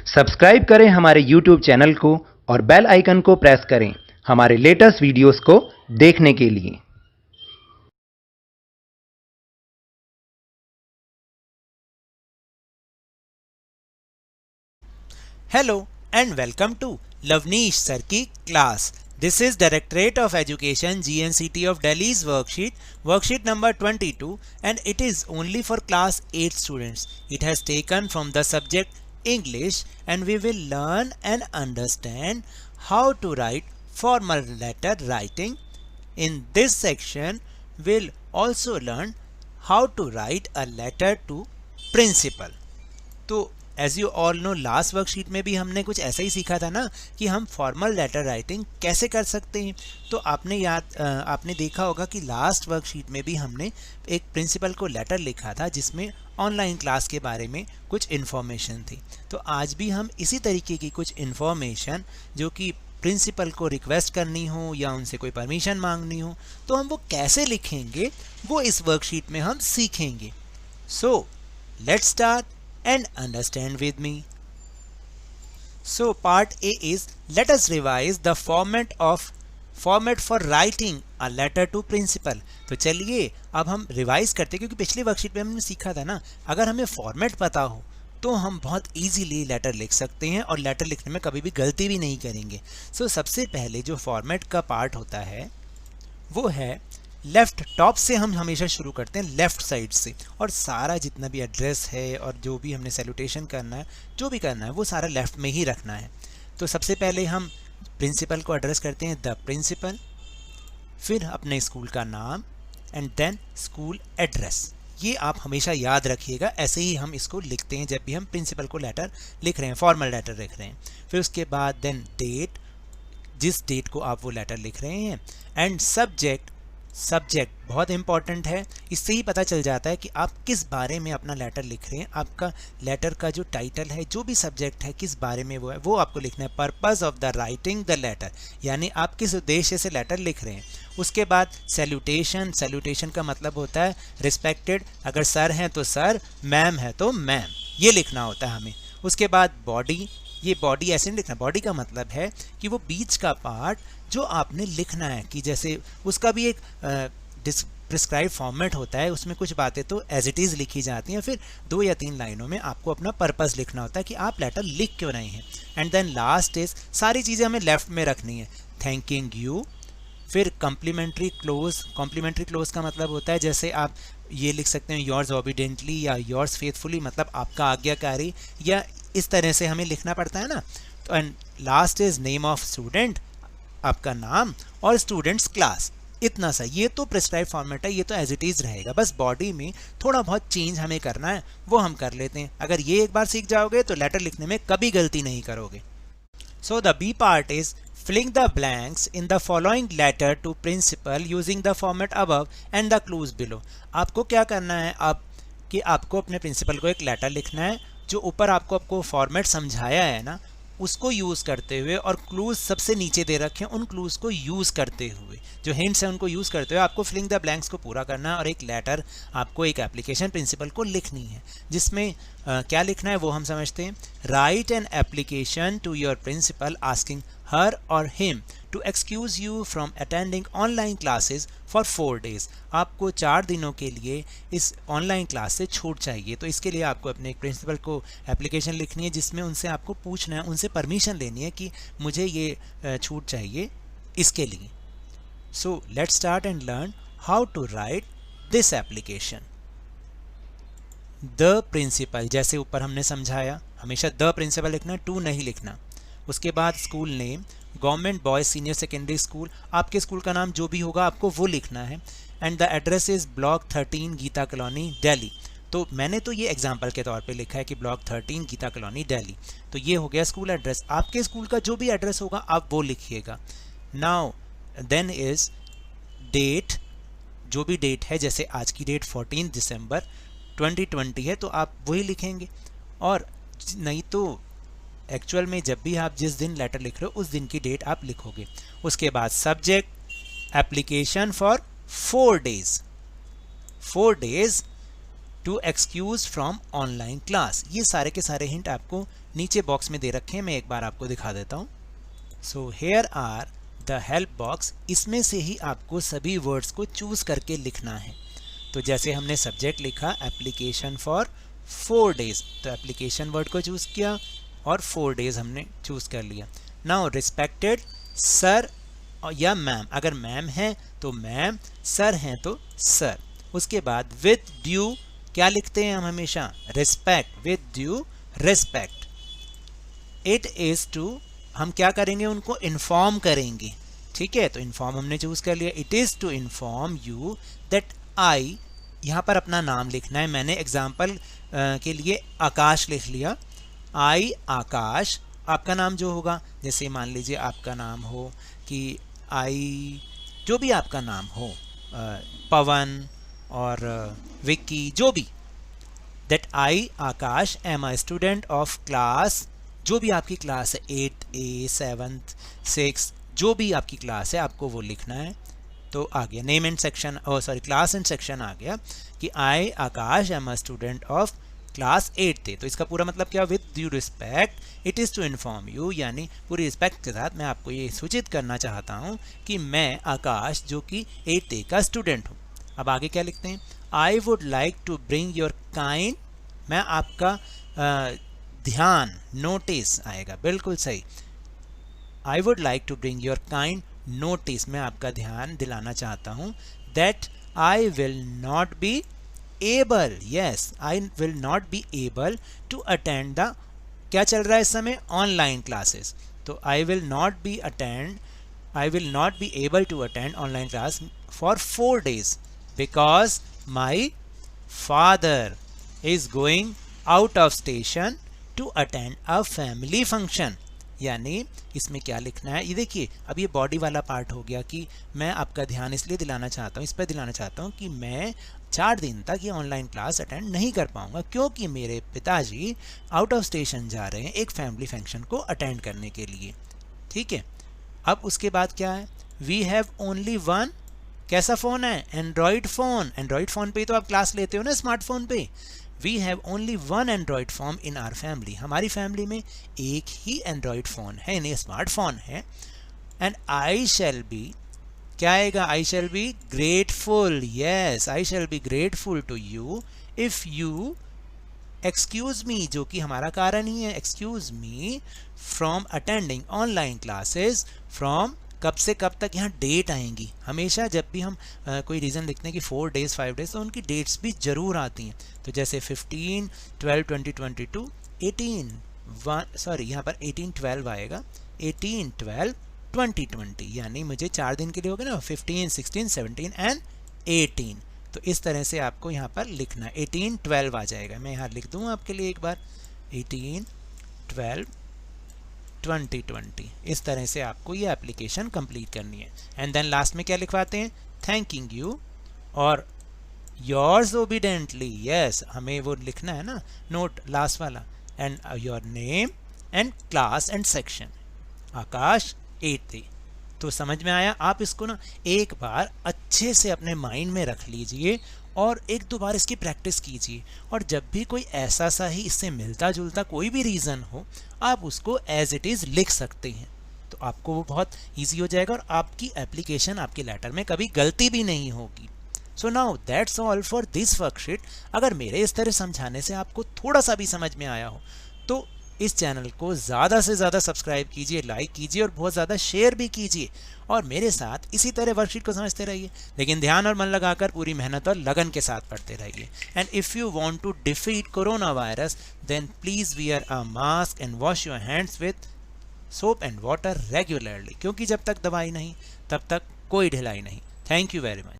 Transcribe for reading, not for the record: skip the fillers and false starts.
Subscribe करें हमारे YouTube channel को और बेल आइकन को प्रेस करें हमारे लेटेस्ट वीडियोस को देखने के लिए। Hello and welcome to Lavneesh Sir की class. This is Directorate of Education GNCT of Delhi's worksheet number 22, and it is only for class 8 students. It has taken from the subject English, and we will learn and understand how to write formal letter writing. In this section, we'll also learn how to write a letter to principal. तो as you all know last worksheet में भी हमने कुछ ऐसा ही सीखा था ना कि हम फॉर्मल लेटर राइटिंग कैसे कर सकते हैं। तो आपने देखा होगा कि लास्ट वर्कशीट में भी हमने एक प्रिंसिपल को लेटर लिखा था जिसमें ऑनलाइन क्लास के बारे में कुछ इन्फॉर्मेशन थी। तो आज भी हम इसी तरीके की कुछ इन्फॉर्मेशन जो कि प्रिंसिपल को रिक्वेस्ट करनी हो या उनसे कोई परमिशन मांगनी हो तो हम वो कैसे लिखेंगे वो इस वर्कशीट में हम सीखेंगे। सो let's start and understand with me. So part A is let us revise the format for writing a letter to principal. तो चलिए अब हम रिवाइज करते हैं क्योंकि पिछली वर्कशीट में हमने सीखा था ना, अगर हमें फॉर्मेट पता हो तो हम बहुत इजीली लेटर लिख सकते हैं और लेटर लिखने में कभी भी गलती भी नहीं करेंगे। सो सबसे पहले जो फॉर्मेट का पार्ट होता है वो है लेफ्ट। टॉप से हम हमेशा शुरू करते हैं लेफ़्ट साइड से, और सारा जितना भी एड्रेस है और जो भी हमने सैल्यूटेशन करना है, जो भी करना है वो सारा लेफ़्ट में ही रखना है। तो सबसे पहले हम प्रिंसिपल को एड्रेस करते हैं द प्रिंसिपल, फिर अपने स्कूल का नाम एंड देन स्कूल एड्रेस। ये आप हमेशा याद रखिएगा, ऐसे ही हम इसको लिखते हैं जब भी हम प्रिंसिपल को लेटर लिख रहे हैं, फॉर्मल लेटर लिख रहे हैं। फिर उसके बाद देन डेट, जिस डेट को आप वो लेटर लिख रहे हैं, एंड सब्जेक्ट बहुत इंपॉर्टेंट है। इससे ही पता चल जाता है कि आप किस बारे में अपना लेटर लिख रहे हैं। आपका लेटर का जो टाइटल है, जो भी सब्जेक्ट है, किस बारे में वो है, वो आपको लिखना है। Purpose of the writing the letter, यानी आप किस उद्देश्य से लेटर लिख रहे हैं। उसके बाद सैल्यूटेशन का मतलब होता है रिस्पेक्टेड, अगर सर हैं तो सर, मैम है तो मैम, ये लिखना होता है हमें। उसके बाद बॉडी, ये बॉडी ऐसे नहीं लिखना, बॉडी का मतलब है कि वो बीच का पार्ट जो आपने लिखना है, कि जैसे उसका भी एक प्रिस्क्राइब फॉर्मेट होता है, उसमें कुछ बातें तो एज इट इज़ लिखी जाती हैं, फिर 2 या 3 लाइनों में आपको अपना पर्पस लिखना होता है कि आप लेटर लिख क्यों रहे हैं। एंड देन लास्ट इज, सारी चीज़ें हमें लेफ्ट में रखनी है, थैंकिंग यू। फिर कॉम्प्लीमेंट्री क्लोज का मतलब होता है जैसे आप ये लिख सकते हैं योर्स ओबीडेंटली या योर्स फेथफुली, मतलब आपका आज्ञाकारी, या इस तरह से हमें लिखना पड़ता है ना। तो and last is name of student, आपका नाम, और स्टूडेंट्स क्लास। इतना सा, ये तो प्रिस्क्राइब फॉर्मेट है, ये तो एज इट इज़ रहेगा। बस बॉडी में थोड़ा बहुत चेंज हमें करना है, वो हम कर लेते हैं। अगर ये एक बार सीख जाओगे तो लेटर लिखने में कभी गलती नहीं करोगे। So the B part is filling the blanks in the following letter to principal using the format above and the clues below. आपको क्या करना है अब कि आपको अपने प्रिंसिपल को एक लेटर लिखना है, जो ऊपर आपको फॉर्मेट समझाया है ना उसको यूज़ करते हुए, और क्लूज सबसे नीचे दे रखे हैं, उन क्लूज को यूज़ करते हुए, जो हिंट्स हैं उनको यूज़ करते हुए आपको फिलिंग द ब्लैंक्स को पूरा करना है। और एक लेटर, आपको एक एप्लीकेशन प्रिंसिपल को लिखनी है, जिसमें क्या लिखना है वो हम समझते हैं। Write an application to your principal asking her or him to excuse you from attending online classes for 4 days. आपको 4 दिनों के लिए इस ऑनलाइन क्लास से छूट चाहिए। तो इसके लिए आपको अपने एक प्रिंसिपल को एप्लीकेशन लिखनी है, जिसमें उनसे आपको पूछना है, उनसे परमिशन लेनी है कि मुझे ये छूट चाहिए इसके लिए। So let's start and learn how to write this application. The principal, जैसे ऊपर हमने समझाया, हमेशा द प्रिंसिपल लिखना, टू नहीं लिखना। उसके बाद school name, government boys senior secondary school, आपके स्कूल का नाम जो भी होगा आपको वो लिखना है। And the address is block 13 Geeta colony Delhi. तो मैंने तो ये एग्जांपल के तौर पे लिखा है कि ब्लॉक 13 गीता कॉलोनी दिल्ली। तो ये हो गया स्कूल एड्रेस। आपके स्कूल का जो भी एड्रेस होगा आप वो लिखिएगा। नाउ देन इज़ डेट, जो भी डेट है, जैसे आज की डेट 14 दिसंबर 2020 है तो आप वही लिखेंगे, और नहीं तो एक्चुअल में जब भी आप जिस दिन लेटर लिख रहे हो उस दिन की डेट आप लिखोगे। उसके बाद subject, application for 4 days to excuse from online class. ये सारे के सारे हिंट आपको नीचे बॉक्स में दे रखे हैं, मैं एक बार आपको दिखा देता हूँ। So here are the help box, इसमें से ही आपको सभी वर्ड्स को चूज़ करके लिखना है। तो जैसे हमने सब्जेक्ट लिखा एप्लीकेशन फॉर 4 days, तो एप्लीकेशन वर्ड को चूज़ किया और 4 days हमने चूज़ कर लिया। नाउ रिस्पेक्टेड सर या मैम, अगर मैम है तो मैम, सर हैं तो सर। उसके बाद विद ड्यू, क्या लिखते हैं हम हमेशा, respect, with due respect. It is to, हम क्या करेंगे, उनको इन्फॉर्म करेंगे, ठीक है, तो इन्फॉर्म हमने चूज़ कर लिया। It is to inform you that I, यहाँ पर अपना नाम लिखना है। मैंने एग्जाम्पल के लिए आकाश लिख लिया। आई आकाश, आपका नाम जो होगा, जैसे मान लीजिए आपका नाम हो कि आई, जो भी आपका नाम हो, पवन और विक्की, जो भी, that I Akash am a student of class, जो भी आपकी क्लास है, 8A 7th 6th, जो भी आपकी क्लास है आपको वो लिखना है। तो आ गया name and section, class and section आ गया कि I Akash am a student of class 8th। तो इसका पूरा मतलब क्या, with due respect it is to inform you, यानी पूरी रिस्पेक्ट के साथ मैं आपको ये सूचित करना चाहता हूँ कि मैं आकाश जो कि 8th का स्टूडेंट हूँ। अब आगे क्या लिखते हैं, I would like to bring your kind, मैं आपका ध्यान, नोटिस आएगा, बिल्कुल सही। I would like to bring your kind notice, मैं आपका ध्यान दिलाना चाहता हूँ, that I will not be able, yes I will not be able to attend the, क्या चल रहा है इस समय, ऑनलाइन क्लासेस। तो I will not be able to attend online class for 4 days because my father is going out of station to attend a family function. यानी इसमें क्या लिखना है, ये देखिए, अब ये बॉडी वाला पार्ट हो गया कि मैं आपका ध्यान इसलिए दिलाना चाहता हूँ, इस पर दिलाना चाहता हूँ कि मैं 4 दिन तक ये ऑनलाइन क्लास अटेंड नहीं कर पाऊँगा क्योंकि मेरे पिताजी आउट ऑफ स्टेशन जा रहे हैं एक फैमिली फंक्शन को अटेंड करने के लिए, ठीक है। अब उसके बाद क्या है, वी हैव ओनली वन, कैसा फ़ोन है, एंड्रॉयड फ़ोन। एंड्रॉयड फ़ोन पे तो आप क्लास लेते हो ना स्मार्टफोन पे। We have only one android phone in our family, हमारी फैमिली में एक ही एंड्रॉयड फ़ोन है, यानी स्मार्टफोन है। एंड आई शैल बी, क्या आएगा, I shall be grateful, yes I shall be grateful to you if you excuse me, जो कि हमारा कारण ही है, excuse me from attending online classes from, कब से कब तक, यहाँ डेट आएंगी हमेशा जब भी हम कोई रीज़न लिखते हैं कि 4 days 5 days, तो उनकी डेट्स भी ज़रूर आती हैं। तो जैसे 15/12/2022, 18 यहाँ पर 18/12 आएगा, 18/12/2020, यानी मुझे 4 दिन के लिए हो गया ना, 15 16 17 एंड 18। तो इस तरह से आपको यहाँ पर लिखना है, 18/12 आ जाएगा। मैं यहाँ लिख दूँ आपके लिए एक बार, 18/12/2020, इस तरह से आपको ये एप्लीकेशन कंप्लीट करनी है। एंड देन लास्ट में क्या लिखवाते हैं, थैंकिंग यू और योर्स ओबीडेंटली, यस हमें वो लिखना है ना नोट लास्ट वाला, and your name and class and section, Akash 8th। तो समझ में आया, आप इसको ना एक बार अच्छे से अपने माइंड में रख लीजिए और 1-2 बार इसकी प्रैक्टिस कीजिए, और जब भी कोई ऐसा सा ही इससे मिलता जुलता कोई भी रीज़न हो, आप उसको एज इट इज़ लिख सकते हैं, तो आपको वो बहुत ईजी हो जाएगा और आपकी एप्लीकेशन, आपके लेटर में कभी गलती भी नहीं होगी। So now that's all for this worksheet. अगर मेरे इस तरह समझाने से आपको थोड़ा सा भी समझ में आया हो तो इस चैनल को ज़्यादा से ज़्यादा सब्सक्राइब कीजिए, लाइक कीजिए और बहुत ज़्यादा शेयर भी कीजिए, और मेरे साथ इसी तरह वर्कशीट को समझते रहिए, लेकिन ध्यान और मन लगाकर पूरी मेहनत और लगन के साथ पढ़ते रहिए। And if you want to defeat corona virus then please wear a mask and wash your hands with soap and water regularly, क्योंकि जब तक दवाई नहीं तब तक कोई ढिलाई नहीं। Thank you very much.